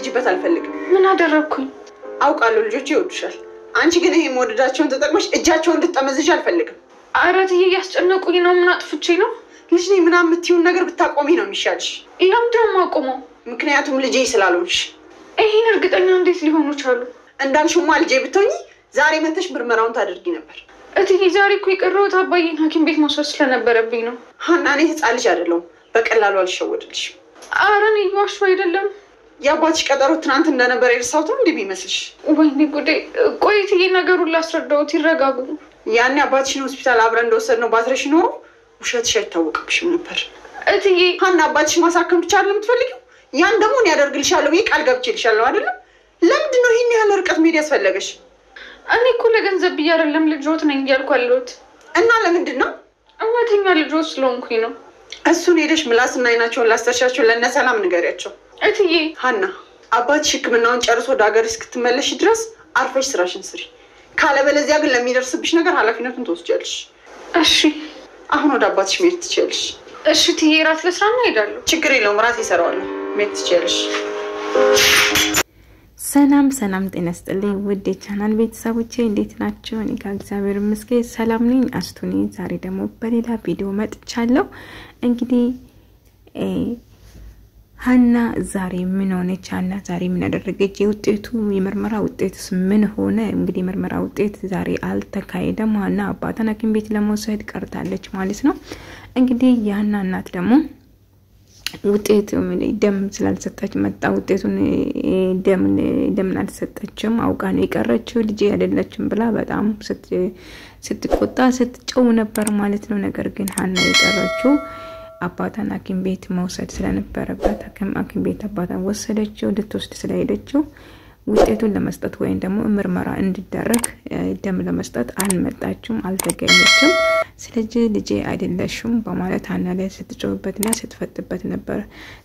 እንድትቀልጅበት አልፈልግም ምን አደረኩኝ አውቃለሁ ልጆቼ ይወዱሻል አንቺ ግን ይሄ ሞደዳቸውን ተጠቅመሽ እጃቸውን እንድትጠመዝሽ አልፈልግም አረትዬ ያስጨነቁኝ ነው ምን አጥፍቼ ነው ልጅ ነኝ ምናምን የምትይውን ነገር ብታቆሚ ነው የሚሻልሽ ለምንድነው የማቆመው ምክንያቱም ልጄ ስላልሆንሽ ይሄን እርግጠኛ እንዴት ሊሆኑ ቻሉ እንዳልሽማ ልጄ ብትሆኚ ዛሬ መተሽ ምርመራውን ታደርጊ ነበር እትዬ ዛሬ እኮ የቀረሁት አባዬን ሐኪም ቤት መውሰድ ስለነበረብኝ ነው ሀና እኔ ህፃን ልጅ አይደለሁም በቀላሉ አልሸወድልሽም ኧረ እኔ እየዋሸሁ አይደለም የአባትሽ ቀጠሮ ትናንት እንደነበረ የረሳሁት ነው እንደሚመስልሽ ወይኔ ጉዴ ቆይ እትዬ ነገሩን ላስረዳዎት ይረጋጉ ያኔ አባትሽን ሆስፒታል አብረን እንደወሰድነው ባትረሽ ኖሮ ውሸትሽ አይታወቅብሽም ነበር እትዬ ሀና አባትሽ ማሳከም ብቻ አይደለም የምትፈልጊው ያን ደግሞ እኔ ያደርግልሻለሁ ብዬ ቃል ገብቼልሻለሁ አይደለም ለምንድን ነው ይሄን ያህል ርቀት መሄድ ያስፈለገሽ እኔ እኮ ለገንዘብ ብዬ አይደለም ልጆት ነኝ እያልኩ አለሁት እና ለምንድን ነው እውነተኛ ልጆት ስለሆንኩኝ ነው እሱን ሄደሽ ምላስና አይናቸውን ላስተሻቸው ለእነ ሰላም ንገሪያቸው እትዬ ሀና አባትሽ ሕክምናውን ጨርሶ ወደ ሀገር እስክትመለሽ ድረስ አርፈሽ ስራሽን ስሪ ካለበለዚያ ግን ለሚደርስብሽ ነገር ኃላፊነቱን ትወስጃለሽ እሺ አሁን ወደ አባትሽ መሄድ ትችያለሽ እሺ እትዬ ራት ልስራና እሄዳለሁ ችግር የለውም ራሴ እሰራዋለሁ መሄድ ትችያለሽ ሰላም ጤና ይስጥልኝ ውድ የቻናል ቤተሰቦቼ እንዴት ናችሁ እኔ ጋር እግዚአብሔር ይመስገን ሰላም ነኝ አስቱኒ ዛሬ ደግሞ በሌላ ቪዲዮ መጥቻለሁ እንግዲህ ሀና ዛሬ ምን ሆነች ሀና ዛሬ ምን አደረገች የውጤቱ የምርመራ ውጤትስ ምን ሆነ እንግዲህ የምርመራ ውጤት ዛሬ አልተካሄደም ሀና አባቷን ሐኪም ቤት ለመውሰድ ቀርታለች ማለት ነው እንግዲህ የሀና እናት ደግሞ ውጤቱ ደም ስላልሰጠች መጣ ውጤቱን ደም አልሰጠችም አውቃ ነው የቀረችው ልጅ አይደለችም ብላ በጣም ስትቆጣ ስትጨው ነበር ማለት ነው ነገር ግን ሀና የቀረችው አባቷን ሐኪም ቤት መውሰድ ስለነበረበት ሐኪም ቤት አባቷን ወሰደችው ልትወስድ ስለሄደችው ውጤቱን ለመስጠት ወይም ደግሞ ምርመራ እንዲደረግ ደም ለመስጠት አልመጣችም አልተገኘችም ስለዚህ ልጄ አይደለሽም በማለት ሀና ላይ ስትጮህበትና ስትፈጥበት ነበር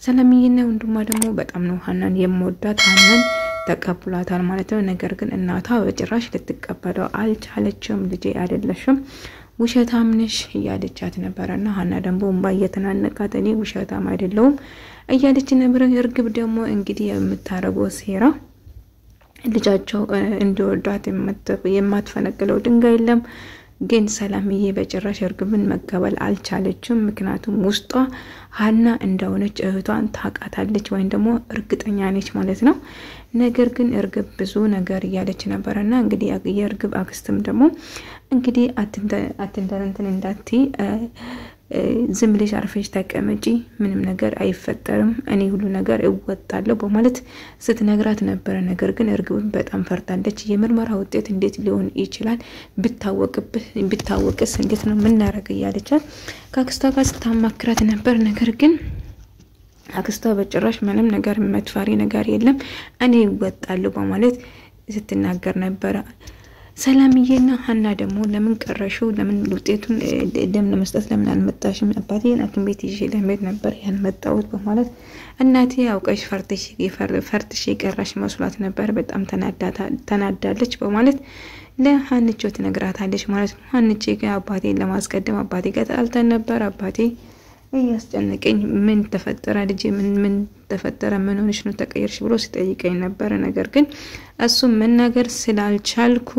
ሰላምዬና ወንድሟ ደግሞ በጣም ነው ሀናን የምወዳት ሀናን ተቀብሏታል ማለት ነው ነገር ግን እናቷ በጭራሽ ልትቀበለው አልቻለችም ልጄ አይደለሽም ውሸታም ነሽ እያለቻት ነበርና ሀና ደግሞ እንባ እየተናነቃት እኔ ውሸታም አይደለሁም እያለች ነበር እርግብ ደግሞ እንግዲህ የምታረገው ሴራ ልጃቸው እንዲወዷት የማትፈነቅለው ድንጋይ የለም ግን ሰላምዬ በጭራሽ እርግብን መቀበል አልቻለችም ምክንያቱም ውስጧ ሀና እንደሆነች እህቷን ታቃታለች ወይ ደግሞ እርግጠኛ ነች ማለት ነው ነገር ግን እርግብ ብዙ ነገር ያለች ነበርና እንግዲህ የእርግብ አክስትም ደግሞ እንግዲህ አትንተንተን እንዳትዪ ዝም ብለሽ አርፈሽ ተቀመጪ ምንም ነገር አይፈጠርም እኔ ሁሉ ነገር እወጣለሁ በማለት ስትነግራት ነበር ነገር ግን እርግብ በጣም ፈርታለች የምርመራ ውጤት እንዴት ሊሆን ይችላል ቢታወቅስ እንዴት ነው ምን እናረግ ያለቻት ከአክስቷ ጋር ስታማክራት ነበር ነገር ግን አክስቷ በጭራሽ ምንም ነገር መጥፋሪ ነገር የለም እኔ እወጣለሁ በማለት ስትናገር ነበር ሰላምዬና ሀና ደግሞ ለምን ቀረሹ ለምን ውጤቱን ደም ለመስጠት ለምን አልመጣሽም አባቴን ሐኪም ቤት ይዤ ለመሄድ ነበር ያልመጣሁት በማለት እናቴ አውቀሽ ፈርተሽ ቀራሽ መስሏት ነበር በጣም ተናዳለች በማለት ለሀንቾ ትነግራታለች ማለት ነው ሀንቼ ጋር አባቴን ለማስቀደም አባቴ ጋር ተጣልተን ነበር አባቴ እያስጨነቀኝ ምን ተፈጠረ ልጅ ምን ተፈጠረ ምን ሆነሽ ነው ተቀየርሽ ብሎ ሲጠይቀኝ ነበር ነገር ግን እሱ መናገር ስላልቻልኩ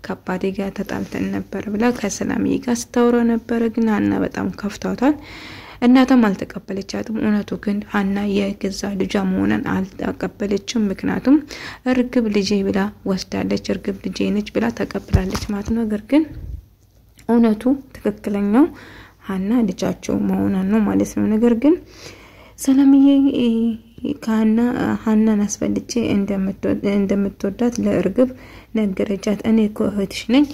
ከአባቴ ጋር ተጣልተን ነበር ብላ ከሰላምዬ ጋር ስታወራ ነበር ግን ሀና በጣም ከፍቷታል እናቷም አልተቀበለቻትም እውነቱ ግን ሀና የገዛ ልጇ መሆኗን አልተቀበለችም ምክንያቱም እርግብ ልጄ ብላ ወስዳለች እርግብ ልጄ ነች ብላ ተቀብላለች ማለት ነው ነገር ግን እውነቱ ትክክለኛው ሀና ልጃቸው መሆኗን ነው ማለት ነው ነገር ግን ሰላምዬ ሀናን አስፈልጬ እንደምትወዳት ለእርግብ ነገረቻት እኔ እኮ እህትሽ ነኝ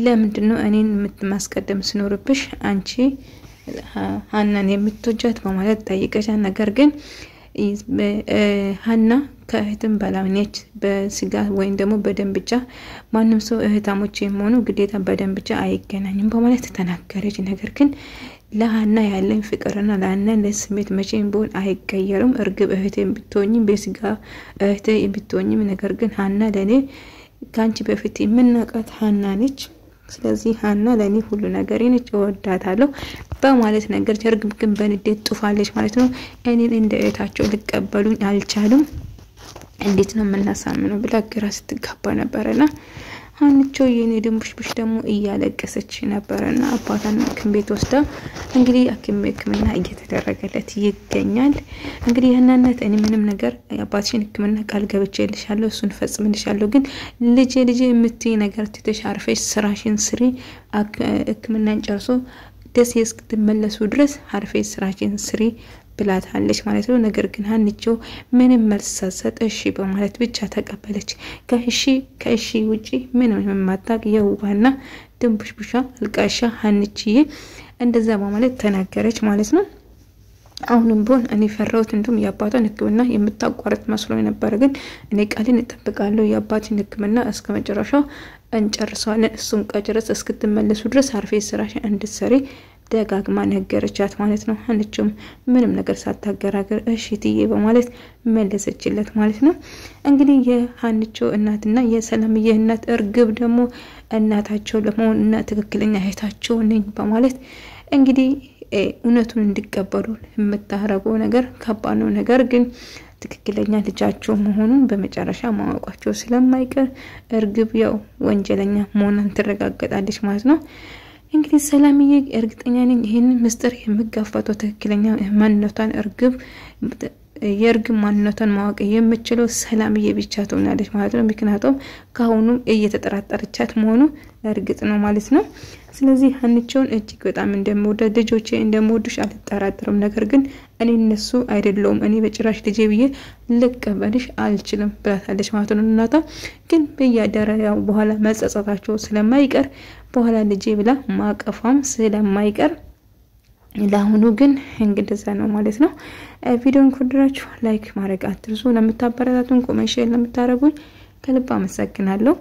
ለምንድን ነው እኔን የምትማስቀደም ስኖርብሽ አንቺ ሀናን የምትወጃት በማለት ጠይቀቻት ነገር ግን ሀና ከእህትም በላውነች በስጋ ወይም ደግሞ በደም ብቻ ማንንም ሰው እህታሞች የሆኑ ግዴታ በደም ብቻ አይገናኝም በማለት ተናገረች ነገር ግን ለሀና ያለን ፍቅርና ለሀና ለስሜት መቼም ቢሆን አይቀየርም እርግብ እህቴን ብትሆኚም በስጋ እህቴ ብትሆኚም ነገር ግን ሀና ለኔ ካንቺ በፊት የምናቃት ሀና ነች ስለዚህ ሀና ለኔ ሁሉ ነገር ነች እወዳታለሁ በማለት ነገር እርግብ ግን በንዴት ጡፋለች ማለት ነው እኔን እንደ እህታቸው ሊቀበሉኝ አልቻሉም እንዴት ነው የምናሳምነው ብላ ግራ ስትጋባ ነበርና ሀንቾ የኔ ድንቡሽቡሽ ደግሞ እያለቀሰች ነበርና አባቷን ሐኪም ቤት ወስዳ እንግዲህ ሕክምና እየተደረገለት ይገኛል። እንግዲህ እናንተ እኔ ምንም ነገር አባትሽን ሕክምና ቃል ገብቼልሻለሁ እሱን ፈጽምልሻለሁ ግን ልጄ የምትይ ነገር ትተሽ አርፈሽ ስራሽን ስሪ ሕክምናን ጨርሶ ደስ እስክትመለሱ ድረስ አርፈሽ ስራሽን ስሪ ብላታለች ማለት ነው። ነገር ግን ሀንቾ ምንም መልስ ሳትሰጥ እሺ በማለት ብቻ ተቀበለች። ከእሺ ውጪ ምንም የማታውቅ የዋህና ድንቡሽቡሻ አልቃሻ ሀንችዬ እንደዛ በማለት ተናገረች ማለት ነው። አሁንም ቢሆን እኔ ፈራሁት እንደም የአባቷን ሕክምና የምታቋርጥ መስሎኝ ነበር ግን እኔ ቃሌን እጠብቃለሁ የአባቴን ሕክምና እስከመጨረሻው እንጨርሳለን እሱን ቀጭረስ እስክትመለሱ ድረስ አርፈሽ ስራሽን እንድትሰሪ ደጋግማ ነገረቻት ማለት ነው። ሀንቾም ምንም ነገር ሳታገራገር እሺ ትዬ በማለት መለሰችለት ማለት ነው። እንግዲህ የሀንቾ እናትና የሰላምዬ እናት እርግብ ደግሞ እናታቸው ለመሆንና ትክክለኛ እህታቸው ነኝ በማለት እንግዲህ እውነቱን እንዲቀበሉ የምታረገው ነገር ከባድ ነው። ነገር ግን ትክክለኛ ልጃቸው መሆኑን በመጨረሻ ማወቃቸው ስለማይቀር እርግብ ያው ወንጀለኛ መሆኗን ትረጋገጣለች ማለት ነው። እንግዲህ ሰላምዬ እርግጠኛ ነኝ ይሄንን ምስጢር የምጋፋተው ትክክለኛ ማንነቷን የእርግብ ማንነቷን ማወቅ የምችለው ሰላምዬ ብቻ ትሆናለች ማለት ነው። ምክንያቱም ካሁኑ እየተጠራጠረቻት መሆኑ እርግጥ ነው ማለት ነው። ስለዚህ ሀንቾን እጅግ በጣም እንደምወዳት ልጆቼ እንደምወድሽ አልጠራጠርም። ነገር ግን እኔ እነሱ አይደለም እኔ በጭራሽ ልጄ ብዬ ልቀበልሽ አልችልም ብላታለች ማለት ነው። እናቷ ግን በያደረያው በኋላ መጸጸታቸው ስለማይቀር በኋላ ልጄ ብላ ማቀፋም ስለማይቀር ለአሁኑ ግን እንግዲህ ነው ማለት ነው። ቪዲዮን ከወደዳችሁ ላይክ ማድረግ አትርሱ። ለምታበረታቱን ኮሜንት ሼር ለምታረጉኝ ከልብ አመሰግናለሁ።